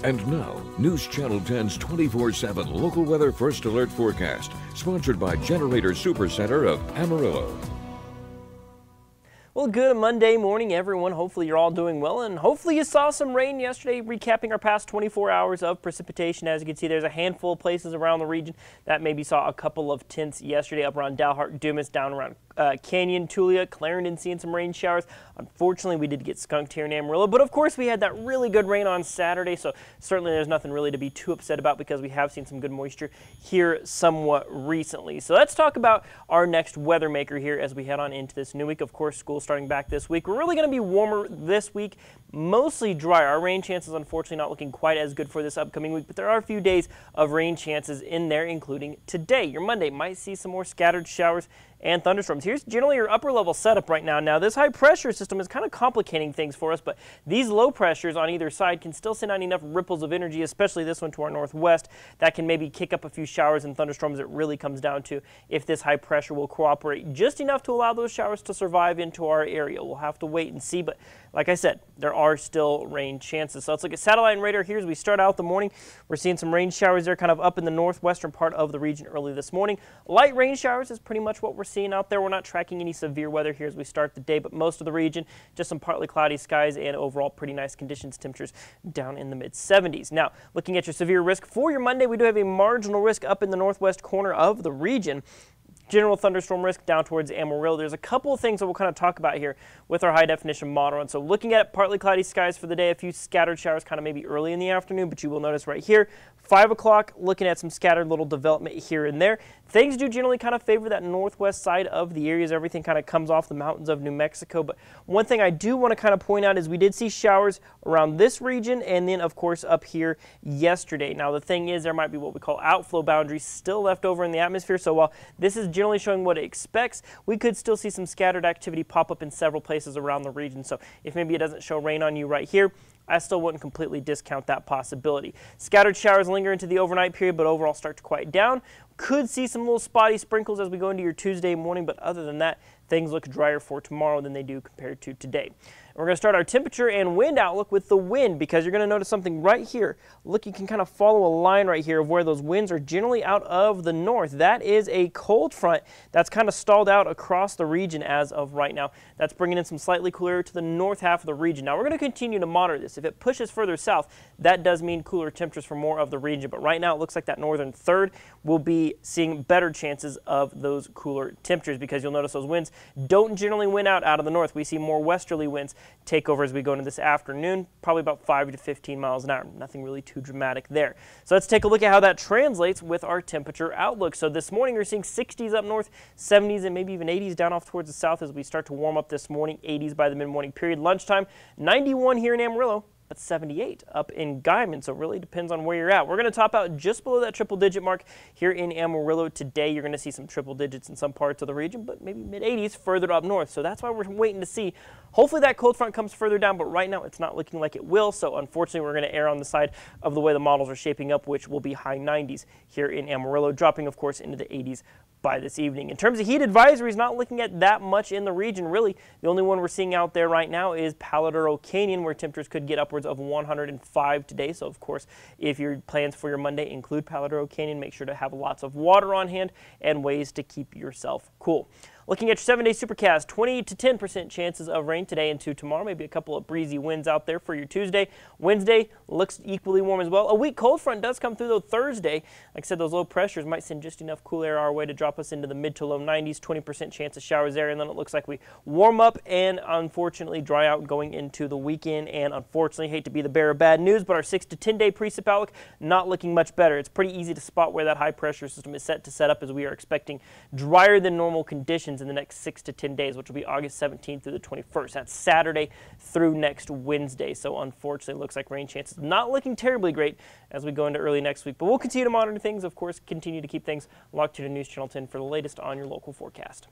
And now, News Channel 10's 24/7 local weather first alert forecast, sponsored by Generator Supercenter of Amarillo. Well, good Monday morning, everyone. Hopefully you're all doing well, and hopefully you saw some rain yesterday, recapping our past 24 hours of precipitation. As you can see, there's a handful of places around the region that maybe saw a couple of tints yesterday, up around Dalhart, Dumas, down around Canyon, Tulia, Clarendon, seeing some rain showers. Unfortunately, we did get skunked here in Amarillo, but of course we had that really good rain on Saturday, so certainly there's nothing really to be too upset about because we have seen some good moisture here somewhat recently. So let's talk about our next weather maker here as we head on into this new week. Of course, school starting back this week. We're really going to be warmer this week, mostly dry. Our rain chances, unfortunately, not looking quite as good for this upcoming week, but there are a few days of rain chances in there, including today. Your Monday might see some more scattered showers and thunderstorms. Here's generally your upper level setup right now. Now, this high pressure system is kind of complicating things for us, but these low pressures on either side can still send out enough ripples of energy, especially this one to our northwest, that can maybe kick up a few showers and thunderstorms. It really comes down to if this high pressure will cooperate just enough to allow those showers to survive into our area. We'll have to wait and see, but like I said, there are still rain chances. So let's look at satellite and radar here as we start out the morning. We're seeing some rain showers there kind of up in the northwestern part of the region early this morning. Light rain showers is pretty much what we're seeing out there. We're not tracking any severe weather here as we start the day, but most of the region, just some partly cloudy skies and overall pretty nice conditions, temperatures down in the mid-70s. Now, looking at your severe risk for your Monday, we do have a marginal risk up in the northwest corner of the region. General thunderstorm risk down towards Amarillo. There's a couple of things that we'll kind of talk about here with our high definition model. And so looking at partly cloudy skies for the day, a few scattered showers kind of maybe early in the afternoon, but you will notice right here, 5 o'clock, looking at some scattered little development here and there. Things do generally kind of favor that northwest side of the areas. Everything kind of comes off the mountains of New Mexico. But one thing I do want to kind of point out is we did see showers around this region and then, of course, up here yesterday. Now, the thing is there might be what we call outflow boundaries still left over in the atmosphere. So while this is generally showing what it expects, we could still see some scattered activity pop up in several places around the region. So if maybe it doesn't show rain on you right here, I still wouldn't completely discount that possibility. Scattered showers linger into the overnight period, but overall start to quiet down. Could see some little spotty sprinkles as we go into your Tuesday morning, but other than that, things look drier for tomorrow than they do compared to today. We're going to start our temperature and wind outlook with the wind, because you're going to notice something right here. Look, you can kind of follow a line right here of where those winds are generally out of the north. That is a cold front that's kind of stalled out across the region as of right now. That's bringing in some slightly cooler air to the north half of the region. Now, we're going to continue to monitor this. If it pushes further south, that does mean cooler temperatures for more of the region. But right now, it looks like that northern third will be seeing better chances of those cooler temperatures, because you'll notice those winds don't generally win out of the north. We see more westerly winds take over as we go into this afternoon, probably about 5 to 15 miles an hour. Nothing really too dramatic there. So let's take a look at how that translates with our temperature outlook. So this morning we're seeing 60s up north, 70s and maybe even 80s down off towards the south as we start to warm up this morning, 80s by the mid-morning period. Lunchtime, 91 here in Amarillo, but 78 up in Guyman, so it really depends on where you're at. We're going to top out just below that triple-digit mark here in Amarillo today. You're going to see some triple digits in some parts of the region, but maybe mid-80s further up north, so that's why we're waiting to see. Hopefully that cold front comes further down, but right now it's not looking like it will, so unfortunately we're going to err on the side of the way the models are shaping up, which will be high 90s here in Amarillo, dropping, of course, into the 80s by this evening. In terms of heat advisories, not looking at that much in the region, really. The only one we're seeing out there right now is Paladuro Canyon, where temperatures could get upwards of 105 today. So, of course, if your plans for your Monday include Paladuro Canyon, make sure to have lots of water on hand and ways to keep yourself cool. Looking at your 7-day supercast, 20 to 10% chances of rain today into tomorrow. Maybe a couple of breezy winds out there for your Tuesday. Wednesday looks equally warm as well. A weak cold front does come through, though, Thursday. Like I said, those low pressures might send just enough cool air our way to drop us into the mid to low 90s, 20% chance of showers there. And then it looks like we warm up and, unfortunately, dry out going into the weekend. And, unfortunately, hate to be the bearer of bad news, but our 6 to 10-day precip outlook not looking much better. It's pretty easy to spot where that high pressure system is set to set up, as we are expecting drier than normal conditions in the next 6 to 10 days, which will be August 17th through the 21st. That's Saturday through next Wednesday. So unfortunately, it looks like rain chances not looking terribly great as we go into early next week. But we'll continue to monitor things, of course, continue to keep things locked to News Channel 10 for the latest on your local forecast.